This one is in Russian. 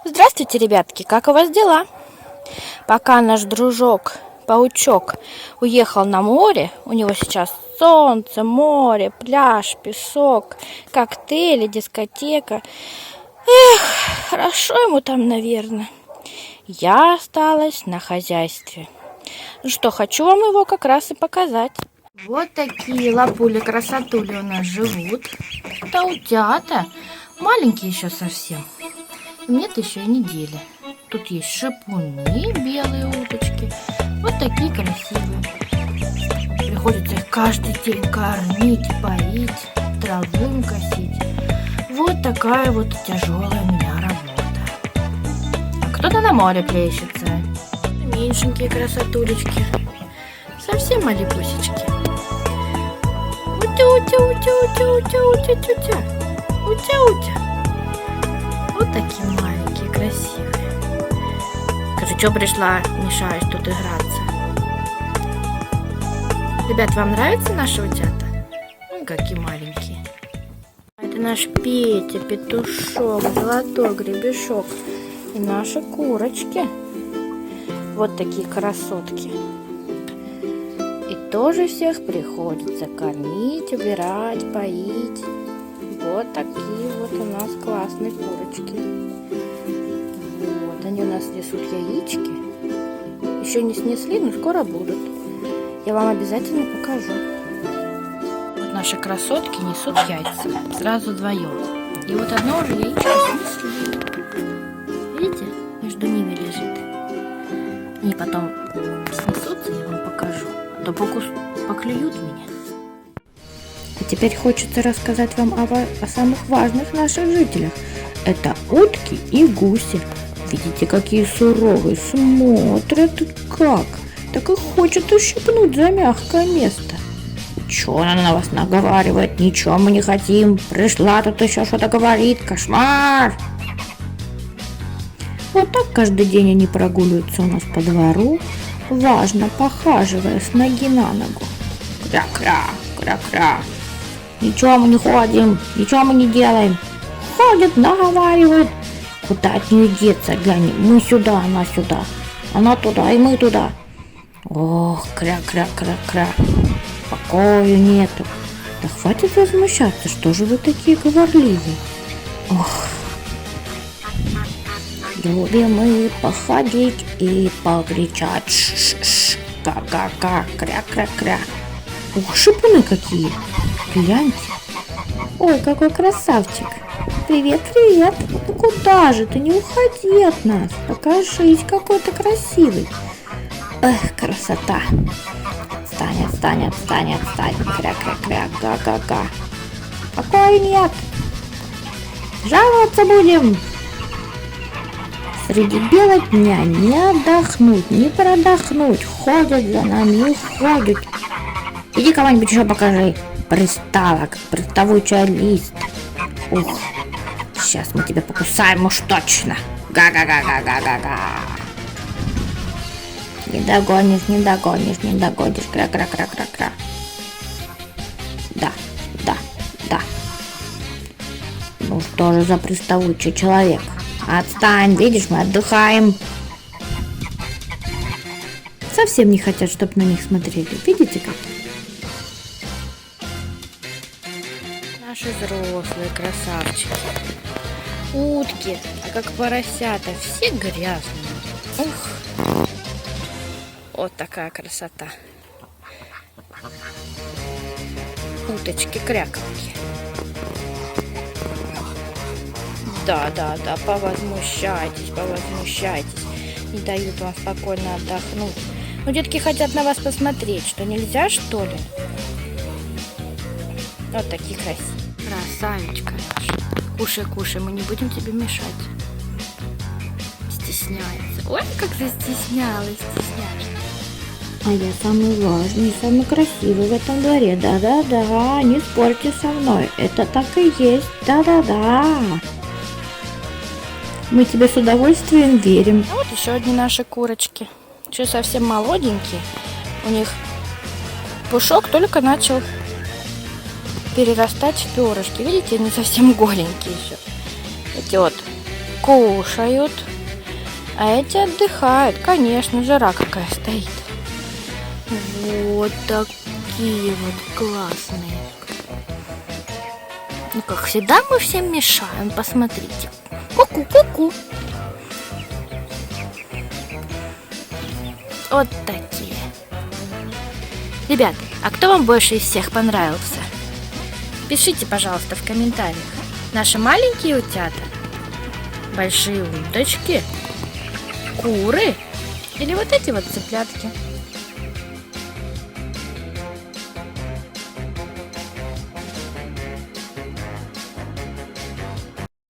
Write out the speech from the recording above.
Здравствуйте, ребятки, как у вас дела? Пока наш дружок-паучок уехал на море, у него сейчас солнце, море, пляж, песок, коктейли, дискотека. Эх, хорошо ему там, наверное. Я осталась на хозяйстве. Ну что, хочу вам его как раз и показать. Вот такие лапули-красотули у нас живут. Это утята, маленькие еще совсем. Нет еще и недели. Тут есть шипуны, белые уточки. Вот такие красивые. Приходится их каждый день кормить, поить, траву им косить. Вот такая вот тяжелая у меня работа. А кто-то на море плещется. Меньшенькие красотулечки. Совсем малипусечки. Утя-утя-утя-утя-утя-утя-утя-утя. Утя-утя. Вот такие маленькие, красивые. Скажи, что пришла, мешаешь тут играться? Ребят, вам нравятся наши утята? Какие маленькие. Это наш Петя, петушок, золотой гребешок. И наши курочки. Вот такие красотки. И тоже всех приходится кормить, убирать, поить. Вот такие вот у нас классные курочки. Вот, они у нас несут яички. Еще не снесли, но скоро будут. Я вам обязательно покажу. Вот наши красотки несут яйца. Сразу вдвоем. И вот одно уже яичко снесли. Видите? Между ними лежит. Они потом снесутся, я вам покажу. А то поклюют меня. А теперь хочется рассказать вам о самых важных наших жителях. Это утки и гуси. Видите, какие суровые, смотрят как. Так их хочет ущипнуть за мягкое место. Чего она на вас наговаривает? Ничего мы не хотим. Пришла тут еще что-то говорит. Кошмар! Вот так каждый день они прогуливаются у нас по двору, важно похаживая с ноги на ногу. Кря-кря, кря-кря. Ничего мы не ходим, ничего мы не делаем. Ходят, наговаривают. Куда от нее деться, глянь, мы сюда, она сюда. Она туда, и мы туда. Ох, кря-кря-кря-кря. Покою нету. Да хватит возмущаться, что же вы такие говорливые? Ох. Любим мы походить и покричать. Ш-ш-ш, ка-ка-ка, кря-кря-кря. Ух, шипуны какие. Гляньте. Ой, какой красавчик. Привет, привет. Ну куда же ты? Не уходи от нас. Покажись, какой ты красивый. Эх, красота. Отстань, отстань, отстань, отстань. Кря-кря-кря, ка-ка-ка. Покоя нет. Жаловаться будем. Среди бела дня не отдохнуть, не продохнуть. Ходят за нами и ходят. Иди кого-нибудь еще покажи. Пристала, как приставучий лист. Ух, сейчас мы тебя покусаем уж точно. Га-га-га-га-га-га-га. Не догонишь, не догонишь, не догонишь. Кра-кра-кра-кра-кра. Да, да, да. Ну что же за приставучий человек? Отстань, видишь, мы отдыхаем. Совсем не хотят, чтобы на них смотрели. Видите как? Наши взрослые красавчики. Утки, а как поросята, все грязные. Ух. Вот такая красота. Уточки-кряковки. Да, повозмущайтесь. Не дают вам спокойно отдохнуть. Ну, детки хотят на вас посмотреть, что нельзя, что ли? Вот такие красивые. Красавичка наша. Кушай, кушай, мы не будем тебе мешать. Стесняется. Ой, как застеснялась, стесняешься. А я самый важный, самый красивый в этом дворе. Да-да-да, не спорьте со мной. Это так и есть. Да-да-да. Мы тебе с удовольствием верим. А вот еще одни наши курочки. Еще совсем молоденькие. У них пушок только начал перерастать в перышки. Видите, они совсем голенькие еще. Эти вот кушают, а эти отдыхают. Конечно, жара какая стоит. Вот такие вот классные. Ну, как всегда, мы всем мешаем. Посмотрите. Ку-ку, ку-ку. Вот такие. Ребят, а кто вам больше из всех понравился? Пишите, пожалуйста, в комментариях. Наши маленькие утята, большие уточки, куры или вот эти вот цыплятки.